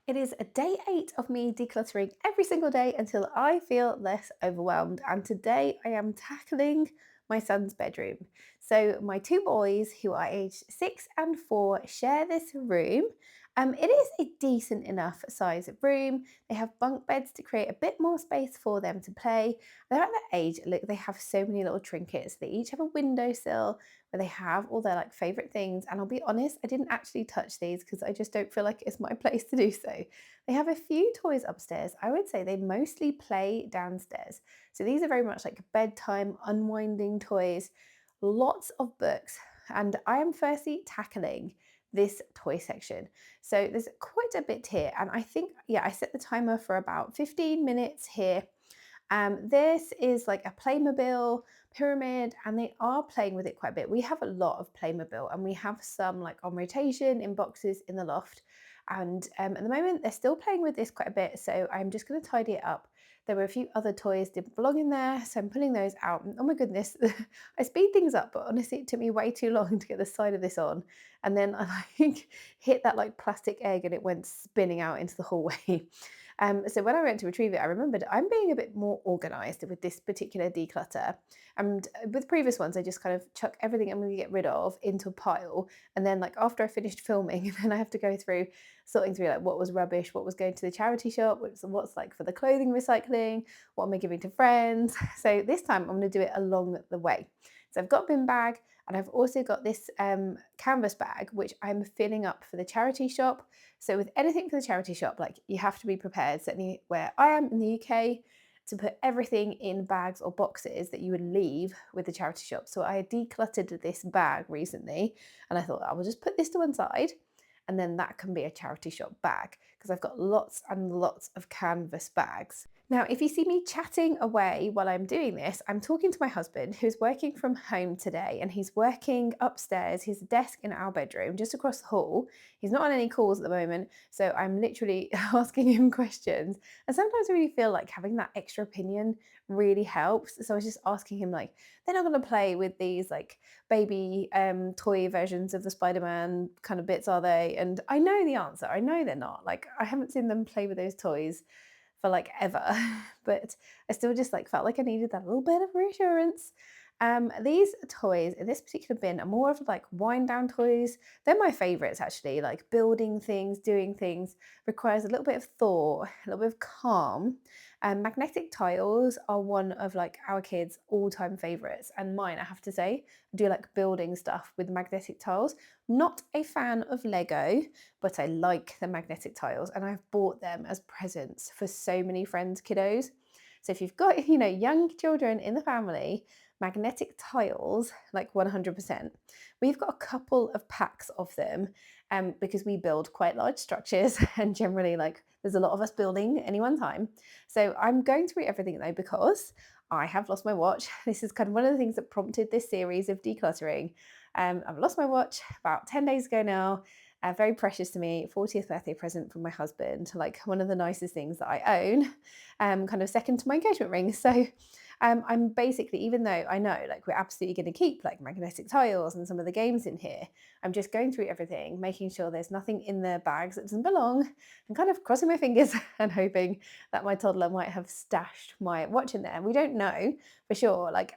It is a day 8 of me decluttering every single day until I feel less overwhelmed. And today I am tackling my son's bedroom. So, my two boys, who are aged 6 and 4, share this room. It is a decent enough size room. They have bunk beds to create a bit more space for them to play. They're at that age, look, they have so many little trinkets. They each have a windowsill where they have all their like favorite things. And I'll be honest, I didn't actually touch these because I just don't feel like it's my place to do so. They have a few toys upstairs. I would say they mostly play downstairs. So these are very much like bedtime unwinding toys, lots of books. And I am firstly tackling this toy section. So there's quite a bit here. And I think, yeah, I set the timer for about 15 minutes here. This is like a Playmobil pyramid, and they are playing with it quite a bit. We have a lot of Playmobil, and we have some like on rotation in boxes in the loft. And at the moment, they're still playing with this quite a bit. So I'm just going to tidy it up. There were a few other toys didn't belong in there, so I'm pulling those out. And oh my goodness, I speed things up, but honestly, it took me way too long to get the side of this on. And then I like hit that like plastic egg, and it went spinning out into the hallway. So when I went to retrieve it, I remembered I'm being a bit more organized with this particular declutter. And with previous ones, I just kind of chuck everything I'm going to get rid of into a pile. And then, like, after I finished filming, then I have to go through sorting through like what was rubbish, what was going to the charity shop, what's like for the clothing recycling, what am I giving to friends. So this time I'm going to do it along the way. So I've got a bin bag, and I've also got this canvas bag, which I'm filling up for the charity shop. So with anything for the charity shop, like you have to be prepared, certainly where I am in the UK, to put everything in bags or boxes that you would leave with the charity shop. So I decluttered this bag recently, and I thought I will just put this to one side, and then that can be a charity shop bag because I've got lots and lots of canvas bags. Now, if you see me chatting away while I'm doing this, I'm talking to my husband who's working from home today, and he's working upstairs, his desk in our bedroom just across the hall. He's not on any calls at the moment, so I'm literally asking him questions. And sometimes I really feel like having that extra opinion really helps. So I was just asking him, like, they're not going to play with these like baby toy versions of the Spider-Man kind of bits, are they? And I know the answer. I know they're not. Like, I haven't seen them play with those toys for like ever, but I still just like felt like I needed that little bit of reassurance. These toys in this particular bin are more of like wind down toys. They're my favorites actually. Like building things, doing things requires a little bit of thought, a little bit of calm. Magnetic tiles are one of like our kids' all-time favorites, and mine, I have to say. I do like building stuff with magnetic tiles. Not a fan of Lego, but I like the magnetic tiles, and I've bought them as presents for so many friends' kiddos. So if you've got, young children in the family, magnetic tiles, like 100%. We've got a couple of packs of them because we build quite large structures and generally like there's a lot of us building at any one time. So I'm going through everything though because I have lost my watch. This is kind of one of the things that prompted this series of decluttering. I've lost my watch about 10 days ago now. Very precious to me, 40th birthday present from my husband, like one of the nicest things that I own, kind of second to my engagement ring. So I'm basically, even though I know like we're absolutely going to keep like magnetic tiles and some of the games in here, I'm just going through everything, making sure there's nothing in the bags that doesn't belong, and kind of crossing my fingers and hoping that my toddler might have stashed my watch in there. And we don't know for sure. Like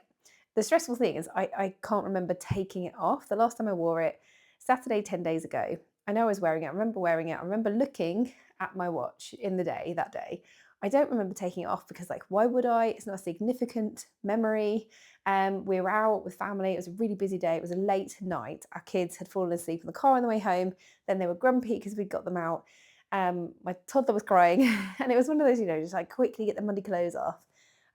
the stressful thing is I can't remember taking it off. The last time I wore it, Saturday 10 days ago. I know I was wearing it. I remember wearing it. I remember looking at my watch in the day that day. I don't remember taking it off because, like, why would I? It's not a significant memory. We were out with family. It was a really busy day. It was a late night. Our kids had fallen asleep in the car on the way home. Then they were grumpy because we'd got them out. My toddler was crying, and it was one of those, just like quickly get the muddy clothes off.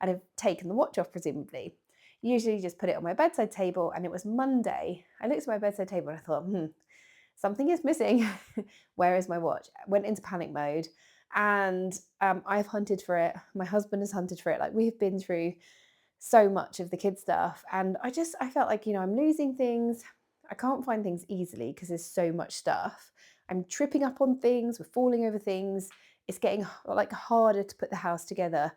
And I've taken the watch off, presumably. Usually just put it on my bedside table, and it was Monday. I looked at my bedside table and I thought, something is missing. Where is my watch? I went into panic mode, and I've hunted for it. My husband has hunted for it. Like we've been through so much of the kid stuff, and I felt like I'm losing things. I can't find things easily because there's so much stuff. I'm tripping up on things. We're falling over things. It's getting like harder to put the house together.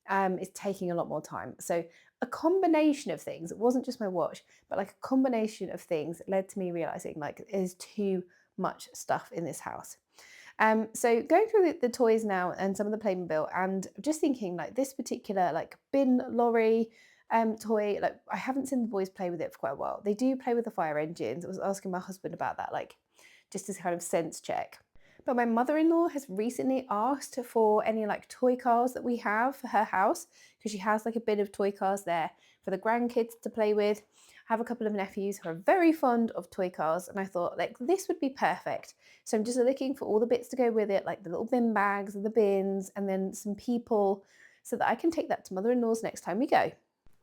It's taking a lot more time. So a combination of things. It wasn't just my watch, but like a combination of things led to me realizing like there's too much stuff in this house. So going through the toys now and some of the Playmobil, and just thinking like this particular like bin lorry toy, like I haven't seen the boys play with it for quite a while. They do play with the fire engines. I was asking my husband about that, like just as kind of sense check. But my mother-in-law has recently asked for any like toy cars that we have for her house because she has like a bit of toy cars there for the grandkids to play with. I have a couple of nephews who are very fond of toy cars, and I thought like this would be perfect. So I'm just looking for all the bits to go with it, like the little bin bags and the bins, and then some people so that I can take that to mother-in-law's next time we go.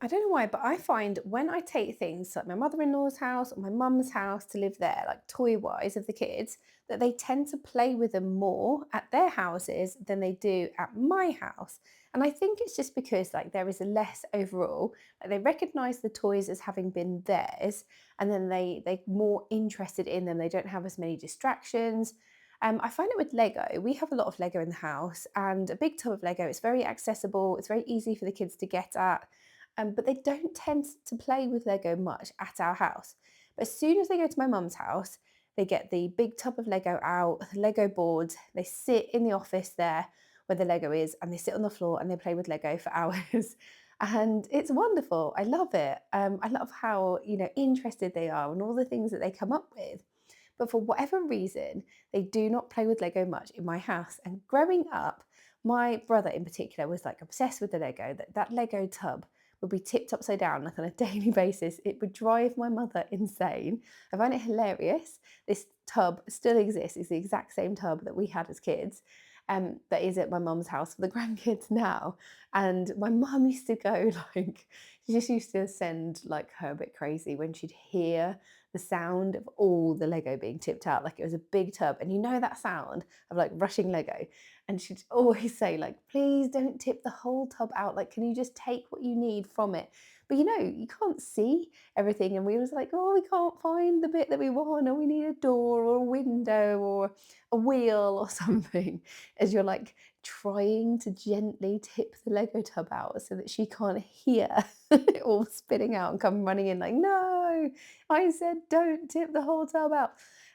I don't know why, but I find when I take things like my mother-in-law's house or my mum's house to live there, like toy-wise of the kids, that they tend to play with them more at their houses than they do at my house. And I think it's just because like there is a less overall, like they recognize the toys as having been theirs, and then they're more interested in them. They don't have as many distractions. I find it with Lego. We have a lot of Lego in the house and a big tub of Lego. It's very accessible. It's very easy for the kids to get at. But they don't tend to play with Lego much at our house. But as soon as they go to my mum's house, they get the big tub of Lego out, the Lego boards, they sit in the office there where the Lego is, and they sit on the floor and they play with Lego for hours. And it's wonderful. I love it. I love how, interested they are and all the things that they come up with. But for whatever reason, they do not play with Lego much in my house. And growing up, my brother in particular was like obsessed with the Lego, that Lego tub would be tipped upside down like on a daily basis. It would drive my mother insane. I find it hilarious. This tub still exists. It's the exact same tub that we had as kids. That is at my mum's house for the grandkids now. And my mum used to go like, she just used to send like her a bit crazy when she'd hear the sound of all the Lego being tipped out, like it was a big tub. And you know that sound of like rushing Lego. And she'd always say, like, please don't tip the whole tub out. Like, can you just take what you need from it? But you can't see everything. And we was like, oh, we can't find the bit that we want, or we need a door or a window or a wheel or something. As you're like trying to gently tip the Lego tub out so that she can't hear it all spitting out and come running in like, no, I said don't tip the whole tub out.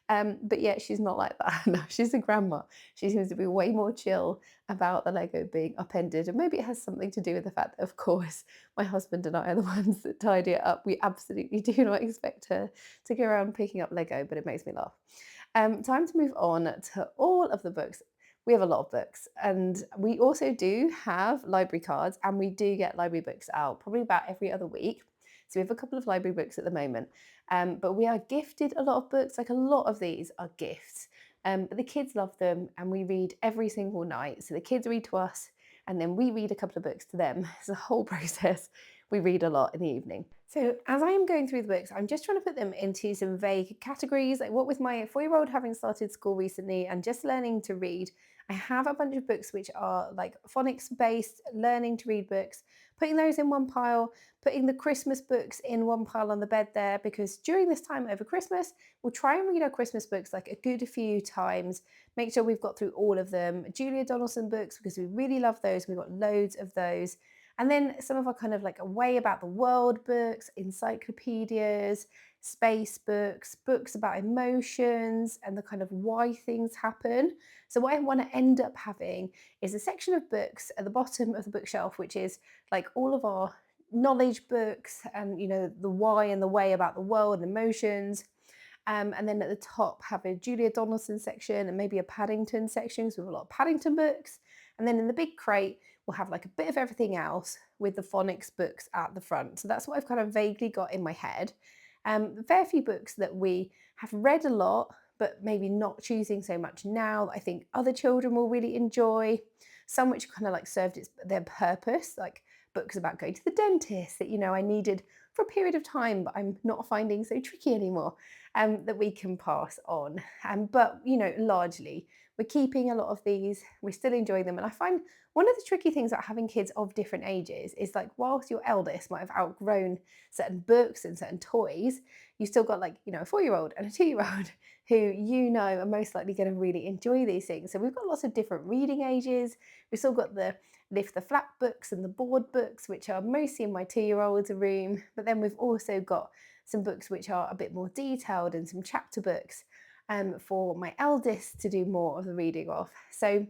But yeah, she's not like that. No, she's a grandma. She seems to be way more chill about the Lego being upended. And maybe it has something to do with the fact that, of course, my husband and I are the ones that tidy it up. We absolutely do not expect her to go around picking up Lego, but it makes me laugh. Time to move on to all of the books. We have a lot of books, and we also do have library cards, and we do get library books out probably about every other week. So we have a couple of library books at the moment, but we are gifted a lot of books. Like a lot of these are gifts, but the kids love them, and we read every single night. So the kids read to us, and then we read a couple of books to them. It's a whole process. We read a lot in the evening. So as I am going through the books, I'm just trying to put them into some vague categories. Like what with my 4-year-old having started school recently and just learning to read, I have a bunch of books which are like phonics based, learning to read books, putting those in one pile, putting the Christmas books in one pile on the bed there, because during this time over Christmas, we'll try and read our Christmas books like a good few times, make sure we've got through all of them. Julia Donaldson books, because we really love those. We've got loads of those. And then some of our kind of like way about the world books, encyclopedias, space books, books about emotions and the kind of why things happen. So what I want to end up having is a section of books at the bottom of the bookshelf, which is like all of our knowledge books and the why and the way about the world and emotions. And then at the top have a Julia Donaldson section and maybe a Paddington section, so we have a lot of Paddington books. And then in the big crate, we'll have like a bit of everything else with the phonics books at the front. So that's what I've kind of vaguely got in my head. A fair few books that we have read a lot, but maybe not choosing so much now that I think other children will really enjoy. Some which kind of like served their purpose, like books about going to the dentist that I needed for a period of time, but I'm not finding so tricky anymore, that we can pass on. But largely we're keeping a lot of these, we're still enjoying them. And I find one of the tricky things about having kids of different ages is like, whilst your eldest might have outgrown certain books and certain toys, you still got like, a 4-year-old and a 2-year-old who are most likely going to really enjoy these things. So we've got lots of different reading ages. We've still got the lift the flap books and the board books, which are mostly in my 2-year-old's room. But then we've also got some books which are a bit more detailed and some chapter books. for my eldest to do more of the reading of. So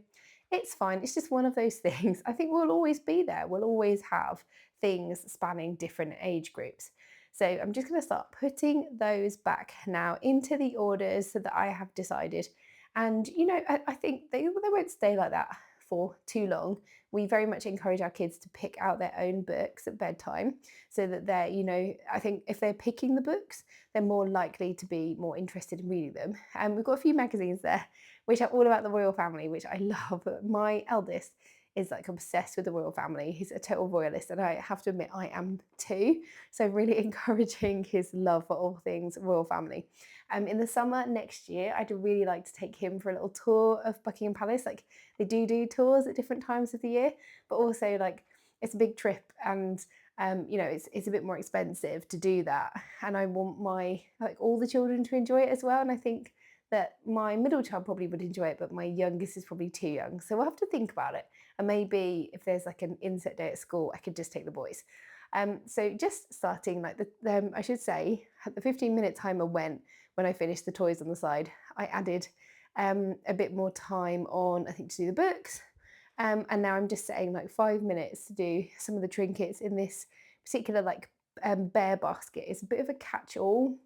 it's fine. It's just one of those things. I think we'll always be there. We'll always have things spanning different age groups. So I'm just going to start putting those back now into the orders that I have decided. And, I think they won't stay like that for too long. We very much encourage our kids to pick out their own books at bedtime so that they're, I think if they're picking the books, they're more likely to be more interested in reading them. And we've got a few magazines there which are all about the royal family, which I love. My eldest is like obsessed with the royal family. He's a total royalist, and I have to admit I am too. So really encouraging his love for all things royal family. In the summer next year, I'd really like to take him for a little tour of Buckingham Palace. Like they do tours at different times of the year, but also like it's a big trip and it's a bit more expensive to do that. And I want my all the children to enjoy it as well. And I think that my middle child probably would enjoy it, but my youngest is probably too young. So we'll have to think about it. And maybe if there's like an inset day at school, I could just take the boys. So just starting like I should say, the 15-minute timer went when I finished the toys on the side. I added a bit more time on, I think, to do the books. And now I'm just setting like 5 minutes to do some of the trinkets in this particular bear basket. It's a bit of a catch-all.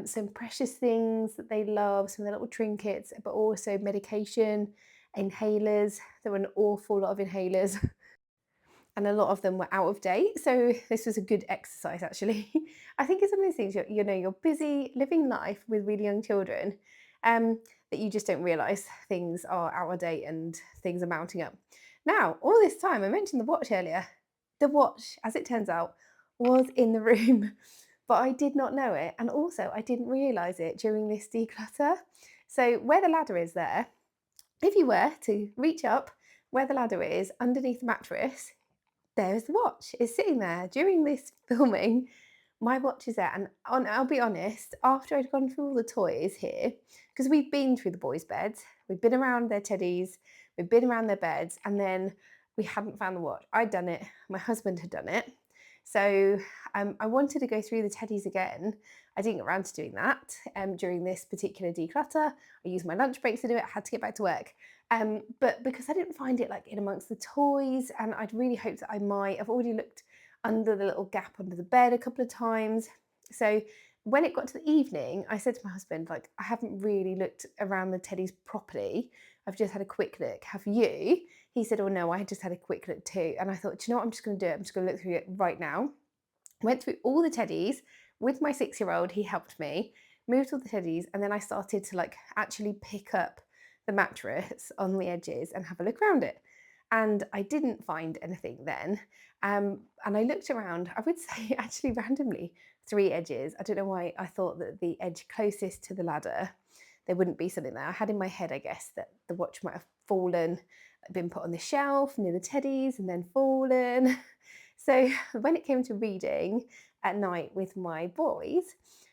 Some precious things that they love, some of the little trinkets, but also medication, inhalers. There were an awful lot of inhalers and a lot of them were out of date. So this was a good exercise actually. I think it's one of those things, you're busy living life with really young children, that you just don't realise things are out of date and things are mounting up. Now, all this time, I mentioned the watch earlier. The watch, as it turns out, was in the room, but I did not know it. And also I didn't realise it during this declutter. So where the ladder is there, if you were to reach up where the ladder is underneath the mattress, there's the watch. It's sitting there during this filming. My watch is there, and I'll be honest, after I'd gone through all the toys here, because we've been through the boys' beds, we've been around their teddies, we've been around their beds, and then we hadn't found the watch. I'd done it, my husband had done it. So I wanted to go through the teddies again. I didn't get around to doing that during this particular declutter. I used my lunch breaks to do it. I had to get back to work. But because I didn't find it like in amongst the toys, and I'd really hoped that I might, I've already looked under the little gap under the bed a couple of times. So when it got to the evening, I said to my husband, like, I haven't really looked around the teddies properly. I've just had a quick look. Have you? He said, oh no, I had just had a quick look too. And I thought, do you know what? I'm just going to do it. I'm just going to look through it right now. Went through all the teddies with my 6-year-old. He helped me, moved all the teddies, and then I started to like actually pick up the mattress on the edges and have a look around it. And I didn't find anything then. And I looked around, I would say actually randomly, 3 edges. I don't know why I thought that the edge closest to the ladder, there wouldn't be something there. I had in my head, I guess, that the watch might have fallen, been put on the shelf near the teddies and then fallen. So when it came to reading at night with my boys,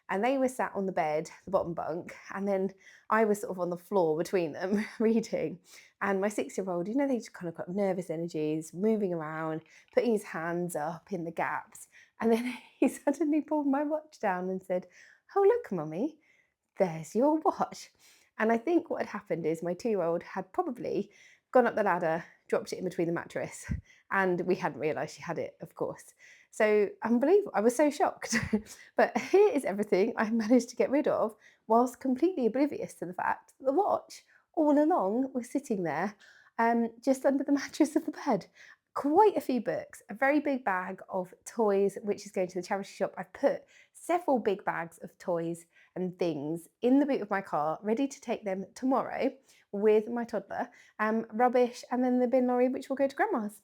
and they were sat on the bed, the bottom bunk, and then I was sort of on the floor between them reading. And my 6-year-old, they just kind of got nervous energies, moving around, putting his hands up in the gaps. And then he suddenly pulled my watch down and said, oh, look, mummy, there's your watch. And I think what had happened is my 2-year-old had probably gone up the ladder, dropped it in between the mattress, and we hadn't realised she had it, of course. So unbelievable. I was so shocked. But here is everything I managed to get rid of whilst completely oblivious to the fact that the watch all along was sitting there just under the mattress of the bed. Quite a few books, a very big bag of toys, which is going to the charity shop. I've put several big bags of toys and things in the boot of my car, ready to take them tomorrow with my toddler, rubbish, and then the bin lorry, which will go to grandma's.